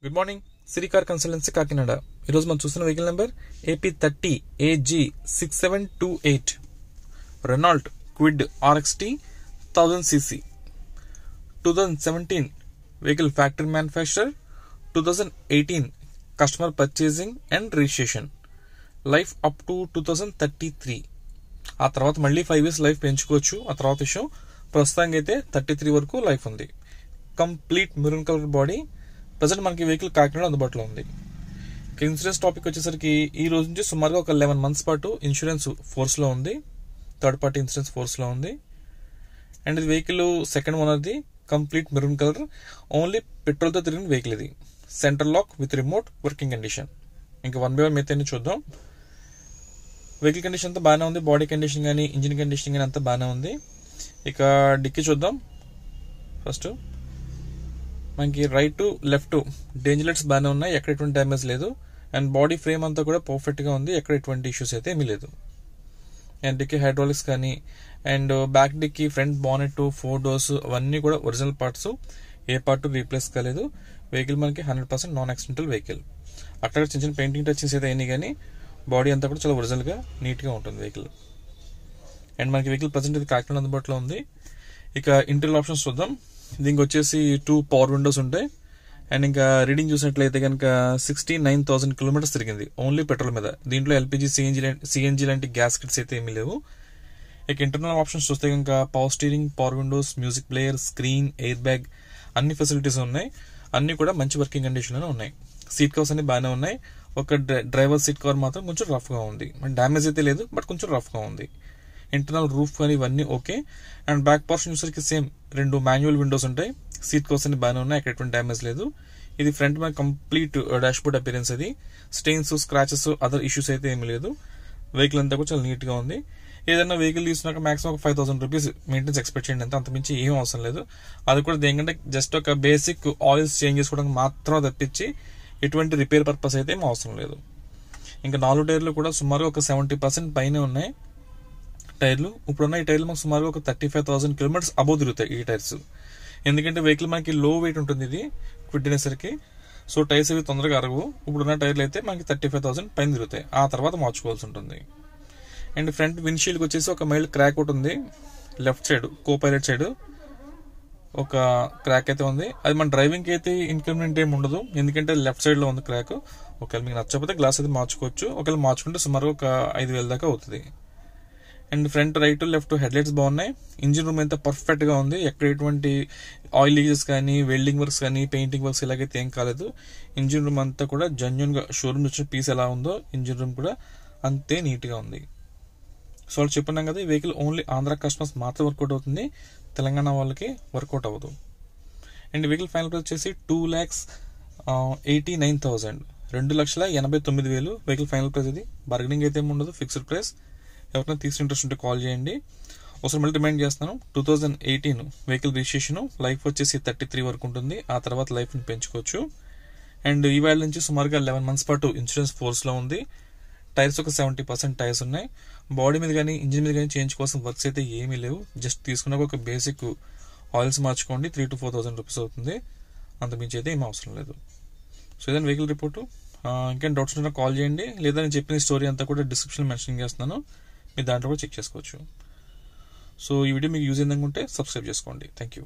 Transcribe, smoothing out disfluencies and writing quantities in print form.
Good morning, Sirikar consultancy Kakinada. ఈరోజు మనం చూస్తున్న vehicle number AP30 AG6728 Renault Kwid RXT 1000cc 2017 vehicle factory manufacturer, 2018 customer purchasing and registration, life up to 2033. ఆ తర్వాత మళ్ళీ 5 years life పెంచుకోవచ్చు. ఆ తర్వాత విషయం, ప్రస్తుతానికి అయితే 33 వరకు లైఫ్ ఉంది. Complete maroon colour body. Present మనకి వెహికల్ కాకినాడ అందుబాటులో ఉంది. ఇన్సూరెన్స్ టాపిక్ వచ్చేసరికి ఈ రోజు నుంచి సుమారుగా ఒక 11 months పాటు ఇన్సూరెన్స్ ఫోర్స్లో ఉంది. థర్డ్ పార్టీ ఇన్సూరెన్స్ ఫోర్స్లో ఉంది. అండ్ ఇది వెహికల్ సెకండ్ ఓనర్ది, కంప్లీట్ మెరూన్ కలర్, ఓన్లీ పెట్రోల్తో తిరిగిన వెహికల్ ఇది. Centre lock with remote, working condition. ఇంకా 1 by 1 మెయిన్ చూద్దాం. వెహికల్ కండిషన్ అంతా బాగానే ఉంది. బాడీ కండిషన్ కానీ ఇంజిన్ కండిషన్ కానీ అంతా బాగానే ఉంది. ఇక డిక్కీ చూద్దాం. ఫస్ట్ మనకి రైట్ లెఫ్ట్ డేంజర్ లైట్స్ బాగానే ఉన్నాయి, ఎక్కడ ఎటువంటి డ్యామేజ్ లేదు. అండ్ బాడీ ఫ్రేమ్ అంతా కూడా పర్ఫెక్ట్గా ఉంది, ఎక్కడ ఎటువంటి ఇష్యూస్ అయితే ఏమీ లేదు. అండ్ డిక్కీ హైడ్రాలిక్స్ కానీ and back dicky, front bonnet, 4 doors అవన్నీ కూడా ఒరిజినల్ పార్ట్స్, ఏ పార్ట్ రీప్లేస్ కాలేదు. వెహికల్ మనకి 100% నాన్ యాక్సిడెంటల్ వెహికల్. అక్కడ చిన్న చిన్న పెయింటింగ్ టచెస్ అయితే అయినాయి కానీ బాడీ అంతా కూడా చాలా ఒరిజినల్గా నీట్గా ఉంటుంది వెహికల్. అండ్ మనకి వెహికల్ ప్రజెంట్ ఇది కాకినాడ అందుబాటులో ఉంది. ఇక ఇంటీరియర్ ఆప్షన్స్ చూద్దాం. దీనికి వచ్చేసి 2 power windows ఉంటాయి. అండ్ ఇంకా రీడింగ్ చూసినట్లయితే కనుక 69,000 kilometers తిరిగింది ఓన్లీ పెట్రోల్ మీద. దీంట్లో LPG, CNG లాంటి గ్యాస్ కిట్స్ అయితే ఏమీ లేవు. ఇక ఇంటర్నల్ ఆప్షన్స్ చూస్తే కనుక power steering, power Windows, music player, screen, air bag అన్ని ఫెసిలిటీస్ ఉన్నాయి. అన్ని కూడా మంచి వర్కింగ్ కండిషన్లోనే ఉన్నాయి. సీట్ కవర్స్ అన్ని బాగానే ఉన్నాయి. ఒక డ్రైవర్ సీట్ కవర్ మాత్రం కొంచెం రఫ్గా ఉంది. డ్యామేజ్ అయితే లేదు, బట్ కొంచెం రఫ్గా ఉంది. ఇంటర్నల్ రూఫ్ కానీ ఇవన్నీ ఓకే. అండ్ బ్యాక్ పోర్షన్ చూసరికి సేమ్ 2 మాన్యువల్ విండోస్ ఉంటాయి. సీట్ కవర్స్ అన్ని బాగానే ఉన్నాయి, ఎక్కడ ఎటువంటి డ్యామేజ్ లేదు. ఇది ఫ్రంట్ మన కంప్లీట్ డాష్ బోర్డ్ అపిరెన్స్. అది స్టెయిన్స్, స్క్రాచెస్, అదర్ ఇష్యూస్ అయితే ఏమి లేదు. వెహికల్ అంతా కూడా చాలా నీట్గా ఉంది. ఏదైనా వెహికల్ తీసుకున్నాక మాక్సిమం ఒక 5,000 rupees మెయింటెన్స్ ఎక్స్పెక్ట్ చేయండి, అంతమించి ఏం అవసరం లేదు. అది కూడా దేనికంటే జస్ట్ ఒక బేసిక్ ఆయిల్స్ చేంజ్ చేసుకోవడానికి మాత్రం తప్పించి ఎటువంటి రిపేర్ పర్పస్ అయితే ఏం అవసరం లేదు. ఇంకా 4 టైర్లు కూడా సుమారుగా ఒక 70% పైనే ఉన్నాయి టైర్లు. ఇప్పుడున్న ఈ టైర్లు మనకు సుమారుగా ఒక 35,000 kilometers అబోవ్ తిరుగుతాయి ఈ టైర్స్. ఎందుకంటే వెహికల్ మనకి లో వెయిట్ ఉంటుంది ఇది క్విడ్ అనేసరికి. సో టైర్స్ అవి తొందరగా అరగవు. ఇప్పుడున్న టైర్లు అయితే మనకి 35,000 పైన తిరుగుతాయి. ఆ తర్వాత మార్చుకోవాల్సి ఉంటుంది. అండ్ ఫ్రంట్ విండ్షీల్డ్కి వచ్చేసి ఒక మైల్డ్ క్రాక్ ఒకటి ఉంది. Left side co pilot side ఒక క్రాక్ అయితే ఉంది. అది మన డ్రైవింగ్కి అయితే ఇన్కన్వీనియంట్ ఏమి ఉండదు, ఎందుకంటే లెఫ్ట్ సైడ్లో ఉంది క్రాక్. ఒకవేళ మీకు నచ్చకపోతే గ్లాస్ అయితే మార్చుకోవచ్చు. ఒకవేళ మార్చుకుంటే సుమారుగా ఒక 5,000 దాకా అవుతుంది. And front right left headlights బాగున్నాయి. ఇంజిన్ రూమ్ అయితే పర్ఫెక్ట్ గా ఉంది, ఎక్కడ ఎటువంటి ఆయిల్ లీకేజెస్ కానీ, వెల్డింగ్ వర్క్స్ కానీ, పెయింటింగ్ వర్క్స్ ఇలాగైతే ఏం కాలేదు. ఇంజిన్ రూమ్ అంతా కూడా జెన్యూన్ గా షోరూమ్ వచ్చిన పీస్ ఎలా ఉందో ఇంజిన్ రూమ్ కూడా అంతే నీట్ గా ఉంది. సో వాళ్ళు చెప్పినాం కదా, ఈ వెహికల్ ఓన్లీ ఆంధ్ర కస్టమర్స్ మాత్రం వర్కౌట్ అవుతుంది, తెలంగాణ వాళ్ళకి వర్కౌట్ అవ్వదు. అండ్ వెహికల్ ఫైనల్ ప్రైస్ వచ్చేసి 2,89,000, 2,89,000 వెహికల్ ఫైనల్ ప్రైస్. ఇది బార్గెనింగ్ అయితే ఏమి ఉండదు, ఫిక్స్డ్ ప్రైస్. ఎవరైనా తీసుకు ఇంట్రెస్ట్ ఉంటే కాల్ చేయండి. ఒకసారి మళ్ళీ రిమైండ్ చేస్తున్నాను, 2018 వెహికల్ రిజిస్ట్రేషన్, లైఫ్ వచ్చేసి 33 వరకు ఉంటుంది. ఆ తర్వాత లైఫ్ని పెంచుకోవచ్చు. అండ్ ఈ వేళ నుంచి సుమారుగా 11 months పాటు ఇన్సూరెన్స్ ఫోర్స్లో ఉంది. టైర్స్ ఒక 70% టైర్స్ ఉన్నాయి. బాడీ మీద కానీ ఇంజిన్ మీద కానీ చేయించుకోవాల్సిన వర్క్స్ అయితే ఏమీ లేవు. జస్ట్ తీసుకున్నాక ఒక బేసిక్ ఆయిల్స్ మార్చుకోండి, 3,000 to 4,000 rupees అవుతుంది. అంతమించి అయితే ఏం అవసరం లేదు. సో ఇదని వెహికల్ రిపోర్టు. ఇంకేం డౌట్స్ ఉన్నా కాల్ చేయండి, లేదా నేను చెప్పిన స్టోరీ అంతా కూడా డిస్క్రిప్షన్ మెన్షన్ చేస్తున్నాను, మీరు దాంట్లో కూడా చెక్ చేసుకోవచ్చు. సో ఈ వీడియో మీకు యూజ్ అయిందనుకుంటే సబ్స్క్రైబ్ చేసుకోండి. Thank you.